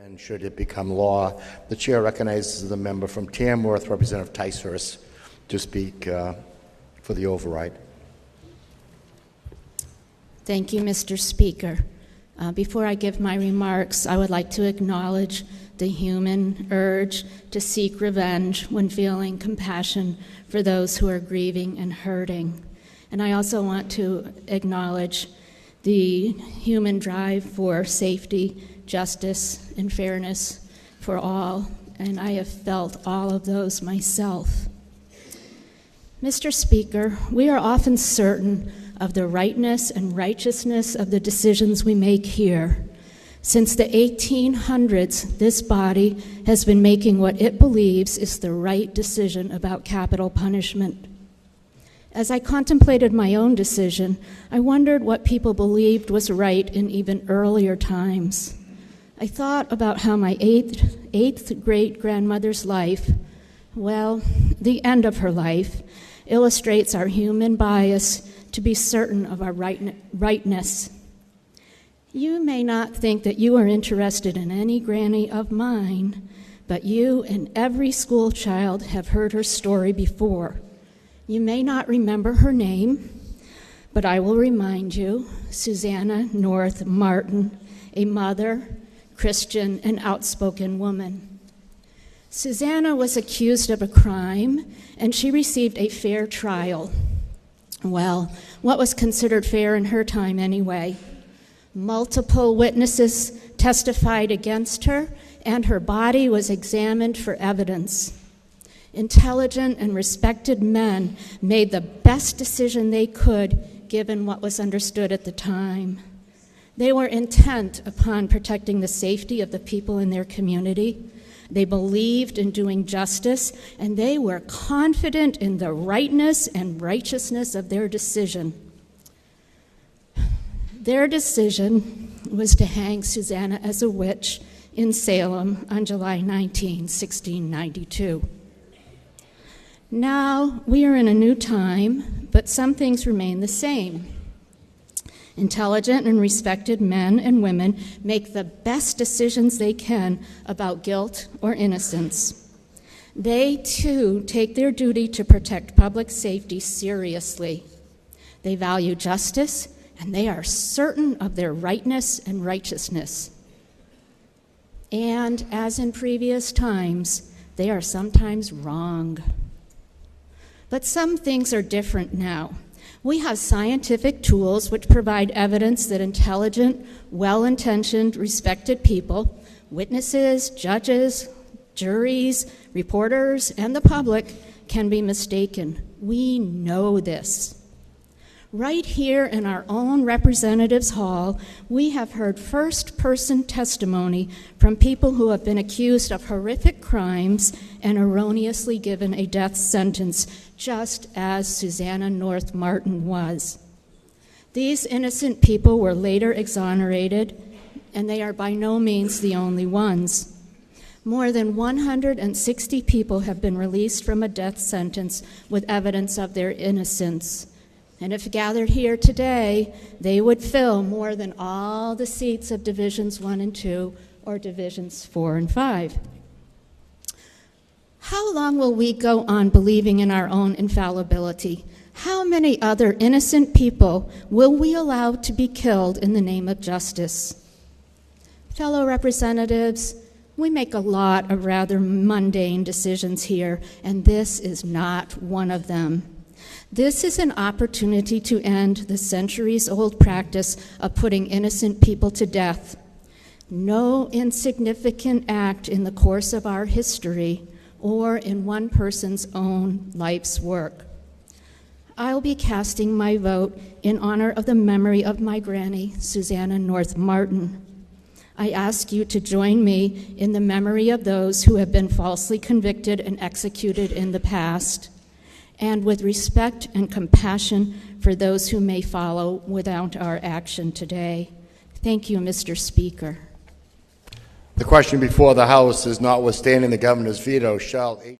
and should it become law. The chair recognizes the member from Tamworth, Representative Ticehurst, to speak for the override. Thank you, Mr. Speaker. Before I give my remarks, I would like to acknowledge the human urge to seek revenge when feeling compassion for those who are grieving and hurting. And I also want to acknowledge the human drive for safety, justice, and fairness for all, and I have felt all of those myself. Mr. Speaker, we are often certain of the rightness and righteousness of the decisions we make here. Since the 1800s, this body has been making what it believes is the right decision about capital punishment. As I contemplated my own decision, I wondered what people believed was right in even earlier times. I thought about how my eighth great-grandmother's life, well, the end of her life, illustrates our human bias to be certain of our rightness. You may not think that you are interested in any granny of mine, but you and every school child have heard her story before. You may not remember her name, but I will remind you, Susanna North Martin, a mother, Christian, and outspoken woman. Susanna was accused of a crime, and she received a fair trial. Well, what was considered fair in her time anyway? Multiple witnesses testified against her, and her body was examined for evidence. Intelligent and respected men made the best decision they could given what was understood at the time. They were intent upon protecting the safety of the people in their community. They believed in doing justice, and they were confident in the rightness and righteousness of their decision. Their decision was to hang Susanna as a witch in Salem on July 19, 1692. Now we are in a new time, but some things remain the same. Intelligent and respected men and women make the best decisions they can about guilt or innocence. They, too, take their duty to protect public safety seriously. They value justice, and they are certain of their rightness and righteousness. And as in previous times, they are sometimes wrong. But some things are different now. We have scientific tools which provide evidence that intelligent, well-intentioned, respected people, witnesses, judges, juries, reporters, and the public can be mistaken. We know this. Right here in our own Representatives Hall, we have heard first-person testimony from people who have been accused of horrific crimes and erroneously given a death sentence, just as Susanna North Martin was. These innocent people were later exonerated, and they are by no means the only ones. More than 160 people have been released from a death sentence with evidence of their innocence. And if gathered here today, they would fill more than all the seats of Divisions 1 and 2 or Divisions 4 and 5. How long will we go on believing in our own infallibility? How many other innocent people will we allow to be killed in the name of justice? Fellow representatives, we make a lot of rather mundane decisions here, and this is not one of them. This is an opportunity to end the centuries-old practice of putting innocent people to death. No insignificant act in the course of our history or in one person's own life's work. I'll be casting my vote in honor of the memory of my granny, Susanna North Martin. I ask you to join me in the memory of those who have been falsely convicted and executed in the past, and with respect and compassion for those who may follow without our action today. Thank you, Mr. Speaker. The question before the House is, notwithstanding the governor's veto, shall